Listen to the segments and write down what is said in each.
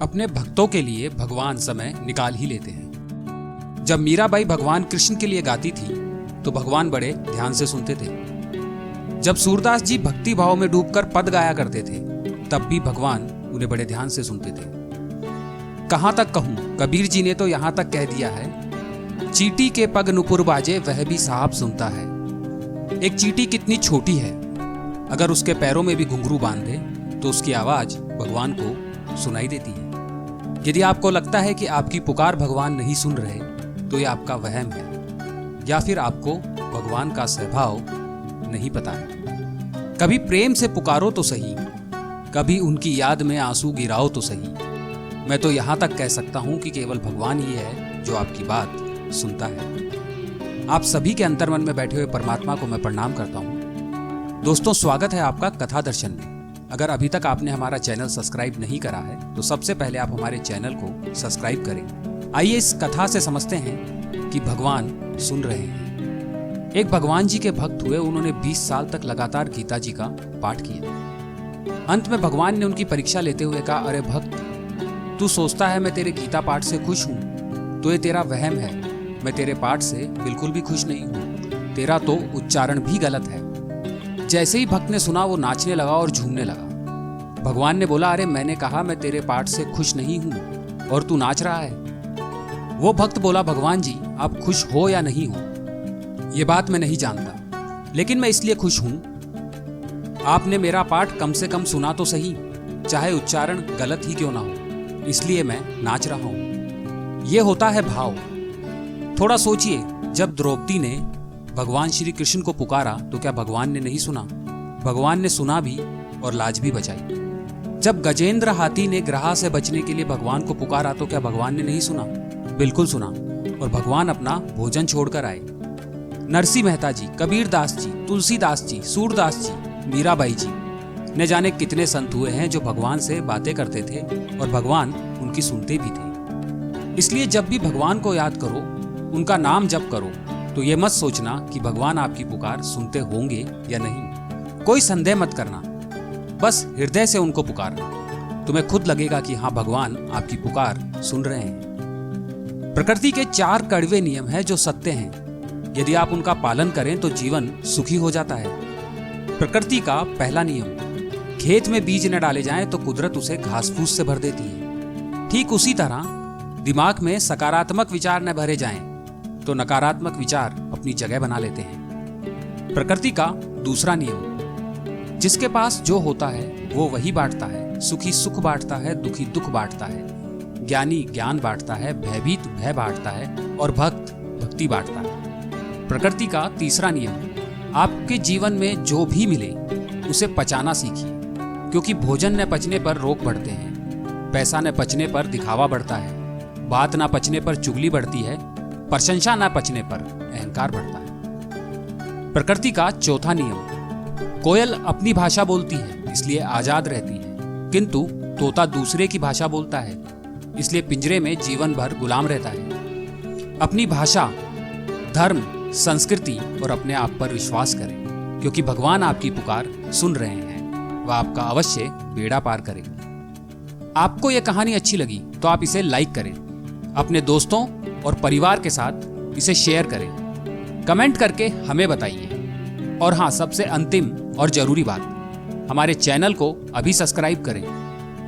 अपने भक्तों के लिए भगवान समय निकाल ही लेते हैं। जब मीराबाई भगवान कृष्ण के लिए गाती थी तो भगवान बड़े ध्यान से सुनते थे। जब सूरदास जी भक्ति भाव में डूबकर पद गाया करते थे तब भी भगवान उन्हें बड़े ध्यान से सुनते थे। कहां तक कहूं, कबीर जी ने तो यहां तक कह दिया है, चींटी के पग नुपुर बाजे वह भी साहब सुनता है। एक चींटी कितनी छोटी है, अगर उसके पैरों में भी घुंघरू बांध दे तो उसकी आवाज भगवान को सुनाई देती है। यदि आपको लगता है कि आपकी पुकार भगवान नहीं सुन रहे तो ये आपका वहम है, या फिर आपको भगवान का स्वभाव नहीं पता है। कभी प्रेम से पुकारो तो सही, कभी उनकी याद में आंसू गिराओ तो सही। मैं तो यहां तक कह सकता हूं कि केवल भगवान ही है जो आपकी बात सुनता है। आप सभी के अंतर्मन में बैठे हुए परमात्मा को मैं प्रणाम करता हूं। दोस्तों, स्वागत है आपका कथा दर्शन में। अगर अभी तक आपने हमारा चैनल सब्सक्राइब नहीं करा है तो सबसे पहले आप हमारे चैनल को सब्सक्राइब करें। आइए इस कथा से समझते हैं कि भगवान सुन रहे हैं। एक भगवान जी के भक्त हुए, उन्होंने 20 साल तक लगातार गीता जी का पाठ किया। अंत में भगवान ने उनकी परीक्षा लेते हुए कहा, अरे भक्त, तू सोचता है मैं तेरे गीता पाठ से खुश हूँ, तो ये तेरा वहम है। मैं तेरे पाठ से बिल्कुल भी खुश नहीं हूँ, तेरा तो उच्चारण भी गलत है। जैसे ही भक्त ने सुना वो नाचने लगा और झूमने लगा। भगवान ने बोला, अरे मैंने कहा मैं तेरे पाठ से खुश नहीं हूँ और तू नाच रहा है। वो भक्त बोला, भगवान जी आप खुश हो या नहीं हो ये बात मैं नहीं जानता, लेकिन मैं इसलिए खुश हूँ आपने मेरा पाठ कम से कम सुना तो सही, चाहे उच्चारण गलत ही क्यों ना हो, इसलिए मैं नाच रहा हूं। यह होता है भाव। थोड़ा सोचिए, जब द्रौपदी ने भगवान श्री कृष्ण को पुकारा तो क्या भगवान ने नहीं सुना? भगवान ने सुना भी और लाज भी बचाई। जब गजेंद्र हाथी ने ग्रह से बचने के लिए भगवान को पुकारा तो क्या भगवान ने नहीं सुना? बिल्कुल सुना, और भगवान अपना भोजन छोड़कर आए। नरसिंह मेहता जी, कबीर दास जी, तुलसीदास जी, सूरदास जी, मीराबाई जी, न जाने कितने संत हुए हैं जो भगवान से बातें करते थे और भगवान उनकी सुनते भी थे। इसलिए जब भी भगवान को याद करो, उनका नाम जप करो, तो ये मत सोचना कि भगवान आपकी पुकार सुनते होंगे या नहीं। कोई संदेह मत करना, बस हृदय से उनको पुकारना। तुम्हें खुद लगेगा कि हाँ, भगवान आपकी पुकार सुन रहे हैं। प्रकृति के 4 कड़वे नियम हैं जो सत्य हैं। यदि आप उनका पालन करें तो जीवन सुखी हो जाता है। प्रकृति का पहला नियम, खेत में बीज न डाले जाएं तो कुदरत उसे घास फूस से भर देती है। ठीक उसी तरह दिमाग में सकारात्मक विचार न भरे जाएं तो नकारात्मक विचार अपनी जगह बना लेते हैं। प्रकृति का दूसरा नियम, जिसके पास जो होता है वो वही बांटता है। सुखी सुख बांटता है, दुखी दुख बांटता है, ज्ञानी ज्ञान बांटता है, भयभीत भय बांटता है और भक्त भक्ति बांटता है। प्रकृति का तीसरा नियम, आपके जीवन में जो भी मिले उसे पचाना सीखिए, क्योंकि भोजन न पचने पर रोग बढ़ते हैं, पैसा न पचने पर दिखावा बढ़ता है, बात न पचने पर चुगली बढ़ती है, प्रशंसा न पचने पर अहंकार बढ़ता है। प्रकृति का चौथा नियम, कोयल अपनी भाषा बोलती है इसलिए आजाद रहती है, किंतु तोता दूसरे की भाषा बोलता है इसलिए पिंजरे में जीवन भर गुलाम रहता है। अपनी भाषा, धर्म, संस्कृति और अपने आप पर विश्वास करें, क्योंकि भगवान आपकी पुकार सुन रहे हैं। वह आपका अवश्य बेड़ा पार करेंगे। आपको यह कहानी अच्छी लगी तो आप इसे लाइक करें, अपने दोस्तों और परिवार के साथ इसे शेयर करें, कमेंट करके हमें बताइए। और हाँ, सबसे अंतिम और जरूरी बात, हमारे चैनल को अभी सब्सक्राइब करें।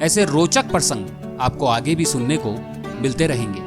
ऐसे रोचक प्रसंग आपको आगे भी सुनने को मिलते रहेंगे।